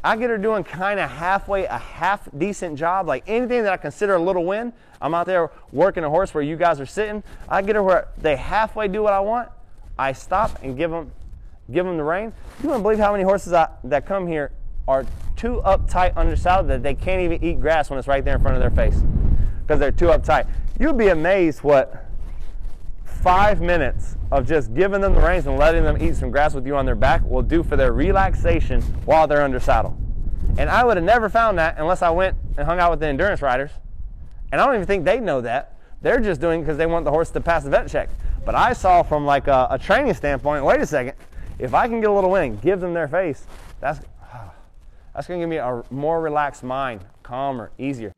I get her doing kind of halfway, a half decent job, like anything that I consider a little win. I'm out there working a horse where you guys are sitting. I get her where they halfway do what I want. I stop and give them the rein. You wouldn't believe how many horses that come here are too uptight under saddle that they can't even eat grass when it's right there in front of their face because they're too uptight. You'd be amazed what 5 minutes of just giving them the reins and letting them eat some grass with you on their back will do for their relaxation while they're under saddle. And I would have never found that unless I went and hung out with the endurance riders. And I don't even think they know that. They're just doing it because they want the horse to pass the vet check. But I saw from like a training standpoint, wait a second, if I can get a little win, give them their face, that's going to give me a more relaxed mind, calmer, easier.